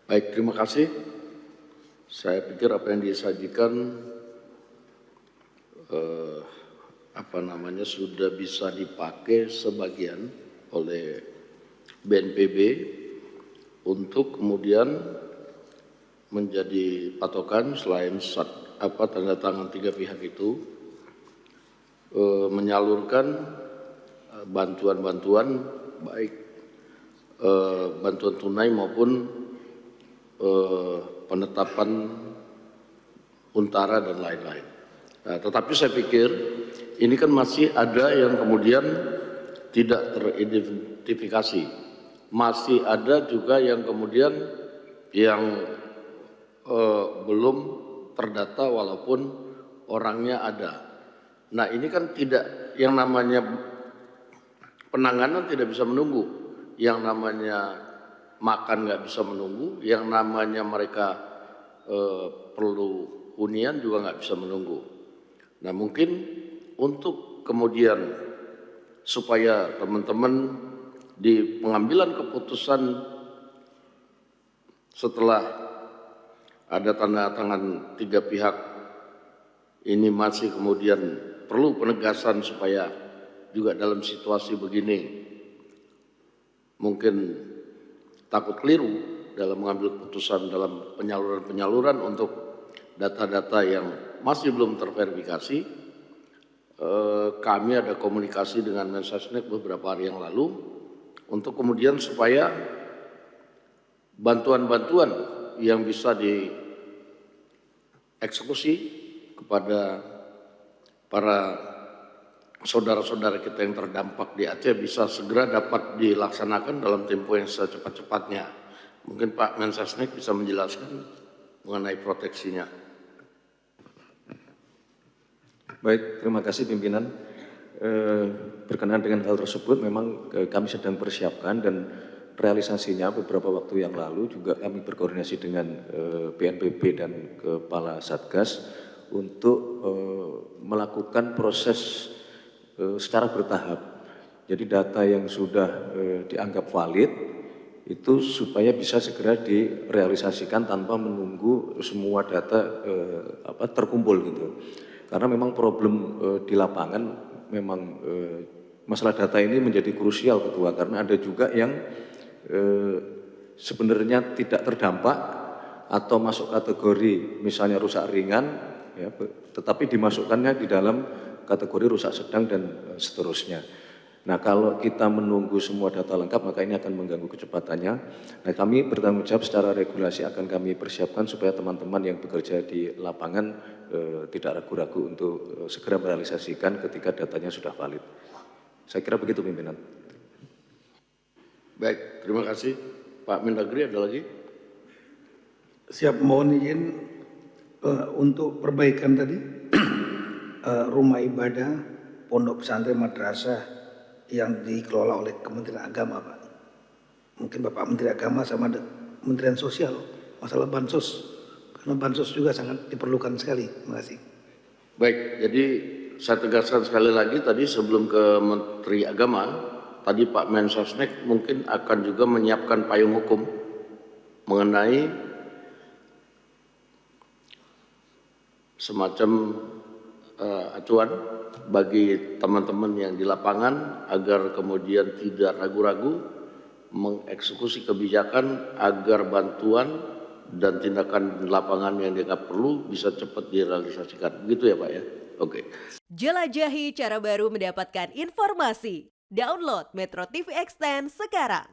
Baik, terima kasih. Saya pikir apa yang disajikan sudah bisa dipakai sebagian oleh BNPB untuk kemudian menjadi patokan selain tanda tangan 3 pihak itu menyalurkan bantuan-bantuan baik bantuan tunai maupun penetapan untara dan lain-lain. Nah, tetapi saya pikir ini kan masih ada yang kemudian tidak teridentifikasi. Masih ada juga yang kemudian yang belum terdata walaupun orangnya ada. Nah, ini kan tidak, yang namanya penanganan tidak bisa menunggu, yang namanya makan nggak bisa menunggu, yang namanya mereka perlu hunian juga nggak bisa menunggu. Nah, mungkin untuk kemudian supaya teman-teman di pengambilan keputusan setelah ada tanda tangan 3 pihak ini masih kemudian perlu penegasan supaya juga dalam situasi begini mungkin takut keliru dalam mengambil keputusan dalam penyaluran untuk data-data yang masih belum terverifikasi. Kami ada komunikasi dengan Mensesnek beberapa hari yang lalu untuk kemudian supaya bantuan-bantuan yang bisa dieksekusi kepada para saudara-saudara kita yang terdampak di Aceh bisa segera dapat dilaksanakan dalam tempo yang secepat-cepatnya. Mungkin Pak Mensesnek bisa menjelaskan mengenai proteksinya. Baik, terima kasih pimpinan. Berkenaan dengan hal tersebut memang kami sedang persiapkan dan realisasinya beberapa waktu yang lalu juga kami berkoordinasi dengan BNPB dan Kepala Satgas untuk melakukan proses secara bertahap. Jadi data yang sudah dianggap valid itu supaya bisa segera direalisasikan tanpa menunggu semua data terkumpul gitu. Karena memang problem di lapangan memang masalah data ini menjadi krusial Ketua, karena ada juga yang sebenarnya tidak terdampak atau masuk kategori misalnya rusak ringan, ya, tetapi dimasukkannya di dalam kategori rusak sedang dan seterusnya. Nah, kalau kita menunggu semua data lengkap maka ini akan mengganggu kecepatannya. Nah, kami bertanggung jawab secara regulasi akan kami persiapkan supaya teman-teman yang bekerja di lapangan tidak ragu-ragu untuk segera merealisasikan ketika datanya sudah valid. Saya kira begitu pimpinan. Baik, terima kasih. Pak Mendagri ada lagi? Siap, mohon izin untuk perbaikan tadi rumah ibadah, pondok pesantren, madrasah yang dikelola oleh Kementerian Agama, Pak. Mungkin Bapak Menteri Agama sama Kementerian Sosial, masalah bansos, karena bansos juga sangat diperlukan sekali. Terima kasih. Baik, jadi saya tegaskan sekali lagi tadi sebelum ke Menteri Agama, tadi Pak Mensesnek mungkin akan juga menyiapkan payung hukum mengenai semacam acuan bagi teman-teman yang di lapangan agar kemudian tidak ragu-ragu mengeksekusi kebijakan agar bantuan dan tindakan lapangan yang dianggap perlu bisa cepat direalisasikan. Begitu ya Pak ya? Oke. Jelajahi cara baru mendapatkan informasi. Download Metro TV Extend sekarang.